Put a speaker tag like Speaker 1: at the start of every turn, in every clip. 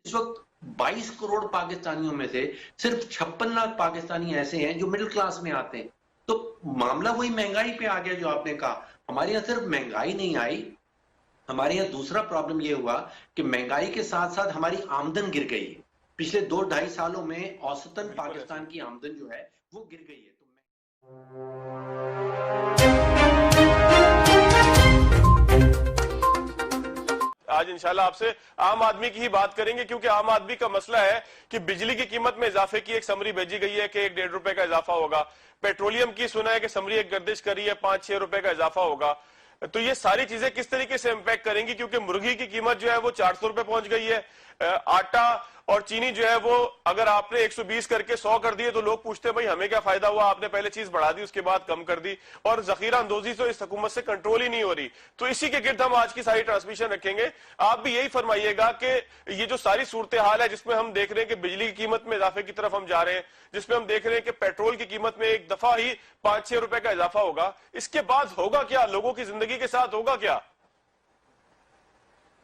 Speaker 1: इस वक्त 22 करोड़ पाकिस्तानियों में से सिर्फ 56 लाख पाकिस्तानी ऐसे हैं जो मिडिल क्लास में आते हैं। तो मामला वही महंगाई पे आ गया जो आपने कहा। हमारे यहाँ सिर्फ महंगाई नहीं आई, हमारे यहाँ दूसरा प्रॉब्लम ये हुआ कि महंगाई के साथ साथ हमारी आमदन गिर गई है। पिछले 2-2.5 सालों में औसतन पाकिस्तान की आमदन जो है वो गिर गई है।
Speaker 2: आज इंशाल्लाह आपसे आम आदमी की ही बात करेंगे, क्योंकि आम आदमी का मसला है कि बिजली की कीमत में इजाफे की एक समरी भेजी गई है कि 1-1.5 रुपए का इजाफा होगा। पेट्रोलियम की सुना है कि समरी एक गर्दिश करी है 5-6 रुपए का इजाफा होगा। तो ये सारी चीजें किस तरीके से इम्पैक्ट करेंगी, क्योंकि मुर्गी की कीमत जो है वो 400 रुपए पहुंच गई है, आटा और चीनी जो है वो अगर आपने 120 करके 100 कर दिए तो लोग पूछते हैं भाई हमें क्या फायदा हुआ, आपने पहले चीज बढ़ा दी उसके बाद कम कर दी, और जखीरा अंदोजी तो इस हुकूमत से कंट्रोल ही नहीं हो रही। तो इसी के गिर्द हम आज की सारी ट्रांसमिशन रखेंगे। आप भी यही फरमाइएगा कि ये जो सारी सूरत हाल है जिसमें हम देख रहे हैं कि बिजली की कीमत में इजाफे की तरफ हम जा रहे हैं, जिसमें हम देख रहे हैं कि पेट्रोल की कीमत में एक दफा ही 5-6 रुपए का इजाफा होगा, इसके बाद होगा क्या, लोगों की जिंदगी के साथ होगा क्या?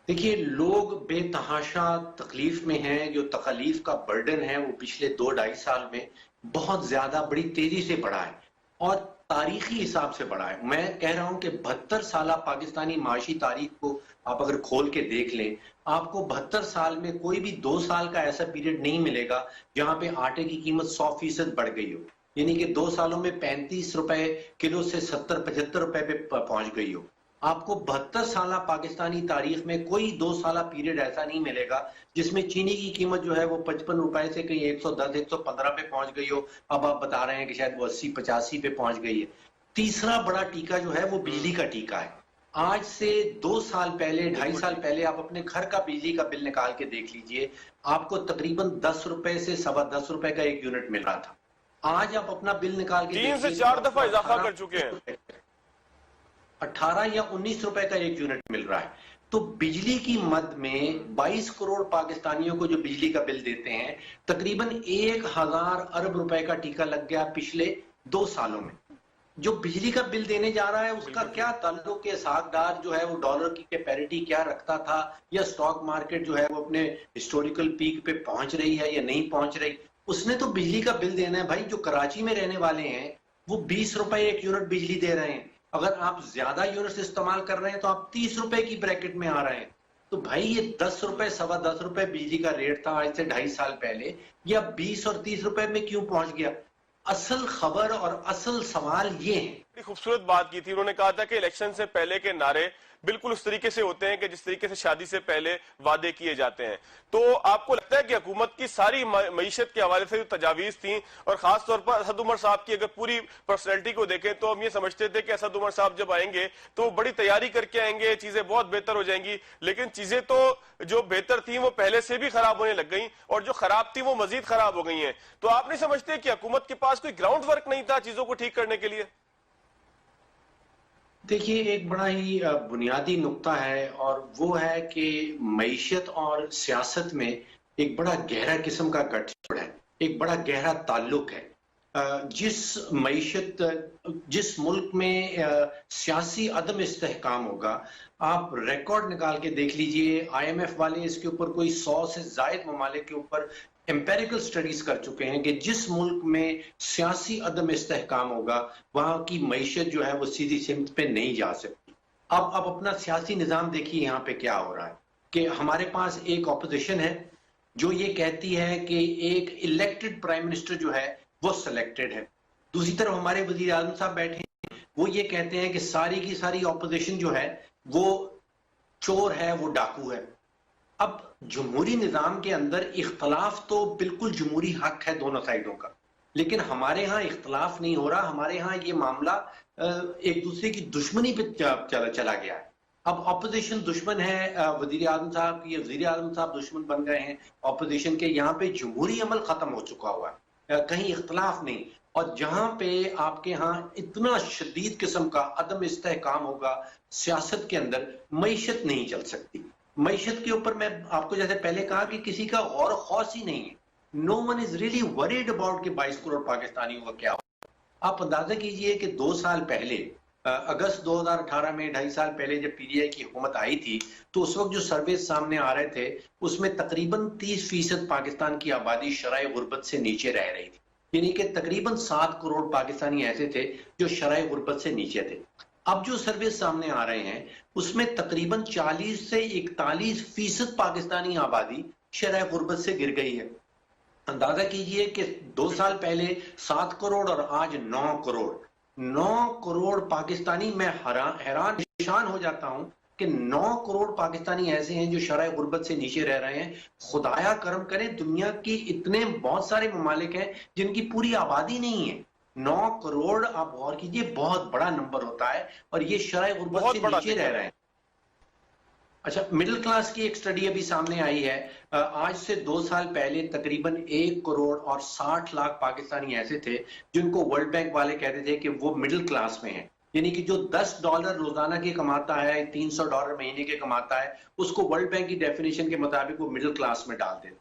Speaker 1: देखिए, लोग बेतहाशा तकलीफ में हैं। जो तकलीफ का बर्डन है वो पिछले 2-2.5 साल में बहुत ज्यादा बड़ी तेजी से बढ़ा है और तारीखी हिसाब से बढ़ा है। मैं कह रहा हूं कि 72 साल पाकिस्तानी माशी तारीख को आप अगर खोल के देख लें, आपको 72 साल में कोई भी 2 साल का ऐसा पीरियड नहीं मिलेगा जहां पे आटे की कीमत 100% बढ़ गई हो। यानी कि 2 सालों में 35 रुपए किलो से 70-75 रुपए पे पहुंच गई हो। आपको 72 साल पाकिस्तानी तारीख में कोई 2 साल पीरियड ऐसा नहीं मिलेगा जिसमें चीनी की कीमत जो है वो 55 रुपए से कहीं 110-115 पे पहुंच गई हो। अब आप बता रहे हैं कि शायद वो 80-85 पे पहुंच गई है। तीसरा बड़ा टीका जो है वो बिजली का टीका है। आज से 2 साल पहले, 2.5 साल पहले आप अपने घर का बिजली का बिल निकाल के देख लीजिए, आपको तकरीबन 10 रुपए से 10.25 रुपए का एक यूनिट मिल रहा था। आज आप अपना बिल निकाल के
Speaker 2: 3 से 4 दफा इजाफा कर चुके हैं।
Speaker 1: 18 या 19 रुपए का एक यूनिट मिल रहा है। तो बिजली की मद में 22 करोड़ पाकिस्तानियों को जो बिजली का बिल देते हैं, तकरीबन 1000 अरब रुपए का टीका लग गया पिछले 2 सालों में। जो बिजली का बिल देने जा रहा है उसका क्या ताल्लुक है, सागदार जो है वो डॉलर की पैरिटी क्या रखता था, या स्टॉक मार्केट जो है वो अपने हिस्टोरिकल पीक पे पहुंच रही है या नहीं पहुंच रही। उसने तो बिजली का बिल देना है भाई। जो कराची में रहने वाले हैं वो 20 रुपए एक यूनिट बिजली दे रहे हैं। अगर आप ज्यादा यूनिट्स इस्तेमाल कर रहे हैं तो आप 30 रुपए की ब्रैकेट में आ रहे हैं। तो भाई ये 10 रुपए 10.25 रुपए बिजली का रेट था आज से 2.5 साल पहले, या 20 और 30 रुपए में क्यों पहुंच गया? असल खबर और असल सवाल ये है।
Speaker 2: खूबसूरत बात की थी, उन्होंने कहा था कि इलेक्शन से पहले के नारे बिल्कुल उस तरीके से होते हैं कि जिस तरीके से शादी से पहले वादे किए जाते हैं। तो आपको लगता है कि हुकूमत की सारी मईशत के हवाले से जो तजावीज थी, और खास तौर पर असद उमर साहब की अगर पूरी पर्सनैलिटी को देखें तो हम ये समझते थे कि असद उमर साहब जब आएंगे तो बड़ी तैयारी करके आएंगे, चीजें बहुत बेहतर हो जाएंगी, लेकिन चीजें तो जो बेहतर थी वो पहले से भी खराब होने लग गई, और जो खराब थी वो मजीद खराब हो गई हैं। तो आप नहीं समझते कि हुकूमत के पास कोई ग्राउंड वर्क नहीं था चीजों को ठीक करने के लिए?
Speaker 1: देखिए, एक बड़ा ही बुनियादी नुक्ता है और वो है कि मईशत और सियासत में एक बड़ा गहरा किस्म का गठजोड़ है, एक बड़ा गहरा ताल्लुक है। जिस मुल्क में सियासी अदम इस्तेहकाम होगा, आप रिकॉर्ड निकाल के देख लीजिए, IMF वाले इसके ऊपर कोई 100 से ज्यादा ममालिक के ऊपर एम्पेरिकल स्टडीज कर चुके हैं कि जिस मुल्क में सियासी अदम इस्तेहकाम होगा वहां की मईशत जो है वो सीधी सिमत पे नहीं जा सकती। अब अपना सियासी निजाम देखिए, यहाँ पे क्या हो रहा है कि हमारे पास एक ऑपोजिशन है जो ये कहती है कि एक इलेक्टेड प्राइम मिनिस्टर जो है वो सिलेक्टेड है। दूसरी तरफ हमारे वजीर आजम साहब बैठे हैं, वो ये कहते हैं कि सारी की सारी ऑपोजिशन जो है वो चोर है, वो डाकू है। अब जमहूरी निजाम के अंदर इख्तलाफ तो बिल्कुल जमहूरी हक है दोनों साइडों का, लेकिन हमारे यहाँ इख्तलाफ नहीं हो रहा। हमारे यहाँ ये मामला एक दूसरे की दुश्मनी पे चला गया है। अब ऑपोजिशन दुश्मन है वजीर आजम साहब की, वजीर आजम साहब दुश्मन बन गए हैं ऑपोजिशन के। यहाँ पे जमहूरी अमल खत्म हो चुका हुआ है, कहीं इख्तलाफ नहीं। और जहां पे आपके यहाँ इतना शदीद किस्म का अदम इस्तेहकाम होगा सियासत के अंदर, मईशत नहीं चल सकती। मईशत के ऊपर मैं आपको जैसे पहले कहा कि किसी का और खौफ ही नहीं है। No one is really worried about कि 22 करोड़ पाकिस्तानियों का क्या हो। आप अंदाजा कीजिए कि 2 साल पहले अगस्त 2018 में 2.5 साल पहले जब पीडीआई की हुकूमत आई थी, तो उस वक्त जो सर्वे सामने आ रहे थे, उसमें तकरीबन 30% पाकिस्तान की आबादी शराय गुर्बत से नीचे रह रही थी। यानी कि तकरीबन 7 करोड़ पाकिस्तानी ऐसे थे जो शराय गुर्बत से नीचे थे। अब जो सर्वे सामने आ रहे हैं, उसमें तकरीबन 40 से 41% पाकिस्तानी आबादी शराय गुर्बत से गिर गई है। अंदाजा कीजिए कि 2 साल पहले 7 करोड़ और आज 9 करोड़ पाकिस्तानी। मैं हैरान परेशान हो जाता हूं कि 9 करोड़ पाकिस्तानी ऐसे हैं जो शराय गुर्बत से नीचे रह रहे हैं। खुदाया करम करें, दुनिया की इतने बहुत सारे ममालिक हैं जिनकी पूरी आबादी नहीं है। 9 करोड़, आप गौर कीजिए, बहुत बड़ा नंबर होता है, और ये शराय गुर्बत से नीचे रह रहे हैं। अच्छा, मिडिल क्लास की एक स्टडी अभी सामने आई है। आज से 2 साल पहले तकरीबन 1 करोड़ और 60 लाख पाकिस्तानी ऐसे थे जिनको वर्ल्ड बैंक वाले कहते थे कि वो मिडिल क्लास में हैं। यानी कि जो $10 रोजाना के कमाता है, $300 महीने के कमाता है, उसको वर्ल्ड बैंक की डेफिनेशन के मुताबिक वो मिडिल क्लास में डालते थे।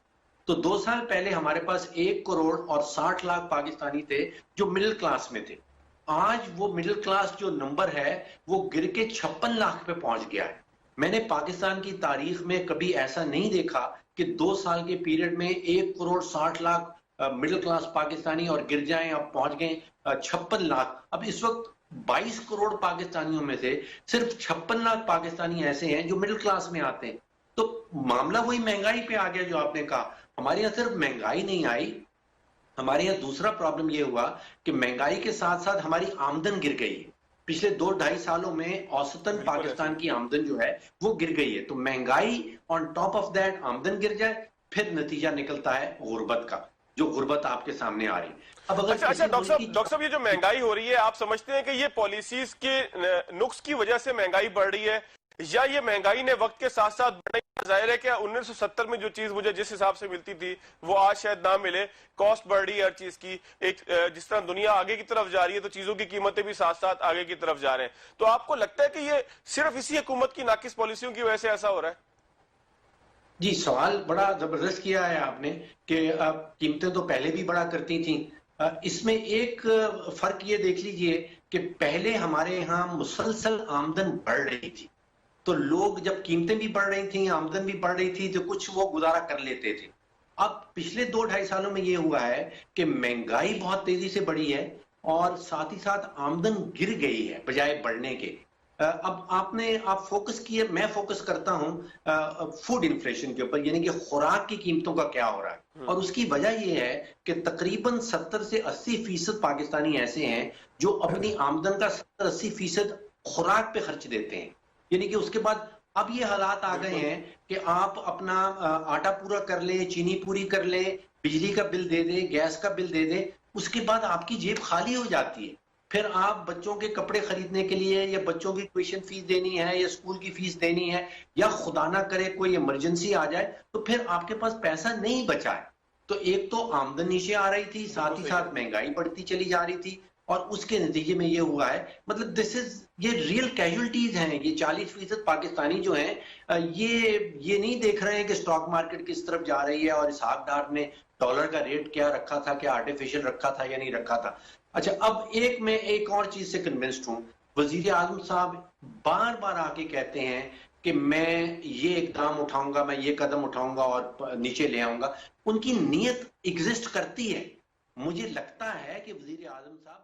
Speaker 1: तो 2 साल पहले हमारे पास 1 करोड़ और 60 लाख पाकिस्तानी थे जो मिडिल क्लास में थे। आज वो मिडिल क्लास जो नंबर है वो गिर के 56 लाख पे पहुंच गया है। मैंने पाकिस्तान की तारीख में कभी ऐसा नहीं देखा कि 2 साल के पीरियड में 1 करोड़ 60 लाख मिडिल क्लास पाकिस्तानी और गिर जाएं, अब पहुंच गए 56 लाख। अब इस वक्त 22 करोड़ पाकिस्तानियों में से सिर्फ 56 लाख पाकिस्तानी ऐसे हैं जो मिडिल क्लास में आते हैं। तो मामला वही महंगाई पे आ गया जो आपने कहा। हमारे यहाँ सिर्फ महंगाई नहीं आई, हमारे यहाँ दूसरा प्रॉब्लम ये हुआ कि महंगाई के साथ साथ हमारी आमदन गिर गई है। पिछले 2-2.5 सालों में औसतन पाकिस्तान की आमदन जो है वो गिर गई है। तो महंगाई ऑन टॉप ऑफ दैट आमदन गिर जाए, फिर नतीजा निकलता है गुर्बत का, जो गुर्बत आपके सामने आ रही है। अब अगर
Speaker 2: अच्छा डॉक्टर साहब, ये जो महंगाई हो रही है, आप समझते हैं कि ये पॉलिसीज के नुक्स की वजह से महंगाई बढ़ रही है, या ये महंगाई ने वक्त के साथ साथ बढ़ना? जाहिर है कि 1970 में जो चीज मुझे जिस हिसाब से मिलती थी वो आज शायद ना मिले। कॉस्ट बढ़ रही है हर चीज की। एक जिस तरह दुनिया आगे की तरफ जा रही है तो चीजों की कीमतें भी साथ साथ आगे की तरफ जा रहे हैं। तो आपको लगता है कि ये सिर्फ इसी हुकूमत की नाकिस पॉलिसियों की वजह से ऐसा हो रहा है?
Speaker 1: जी, सवाल बड़ा जबरदस्त किया है आपने कि कीमतें तो पहले भी बढ़ा करती थी। इसमें एक फर्क ये देख लीजिए कि पहले हमारे यहाँ मुसलसल आमदन बढ़ रही थी, तो लोग जब कीमतें भी बढ़ रही थी, आमदन भी बढ़ रही थी, तो कुछ वो गुजारा कर लेते थे। अब पिछले 2-2.5 सालों में ये हुआ है कि महंगाई बहुत तेजी से बढ़ी है और साथ ही साथ आमदन गिर गई है बजाय बढ़ने के। अब आप फोकस किए, मैं फोकस करता हूं फूड इन्फ्लेशन के ऊपर, यानी कि खुराक की कीमतों का क्या हो रहा है। और उसकी वजह यह है कि तकरीबन 70 से 80% पाकिस्तानी ऐसे हैं जो अपनी आमदन का 70-80% खुराक पे खर्च देते हैं। यानी कि उसके बाद अब ये हालात आ गए हैं कि आप अपना आटा पूरा कर ले, चीनी पूरी कर ले, बिजली का बिल दे दे, गैस का बिल दे दे, उसके बाद आपकी जेब खाली हो जाती है। फिर आप बच्चों के कपड़े खरीदने के लिए, या बच्चों की ट्यूशन फीस देनी है, या स्कूल की फीस देनी है, या खुदा ना करे कोई इमरजेंसी आ जाए तो फिर आपके पास पैसा नहीं बचा है। तो एक तो आमदन नीचे आ रही थी, साथ ही साथ महंगाई बढ़ती चली जा रही थी, और उसके नतीजे में ये हुआ है। मतलब ये रियल कैजुअलिटीज हैं। ये 40% पाकिस्तानी जो हैं ये नहीं देख रहे हैं कि स्टॉक मार्केट किस तरफ जा रही है और इसहाक डार ने डॉलर का रेट क्या रखा था, क्या आर्टिफिशियल रखा था या नहीं रखा था। अच्छा, अब मैं एक और चीज से कन्विंस्ड हूं। वजीर आजम साहब बार बार आके कहते हैं कि मैं ये इकदाम उठाऊंगा, मैं ये कदम उठाऊंगा और नीचे ले आऊंगा। उनकी नीयत एग्जिस्ट करती है। मुझे लगता है कि वजीर आजम साहब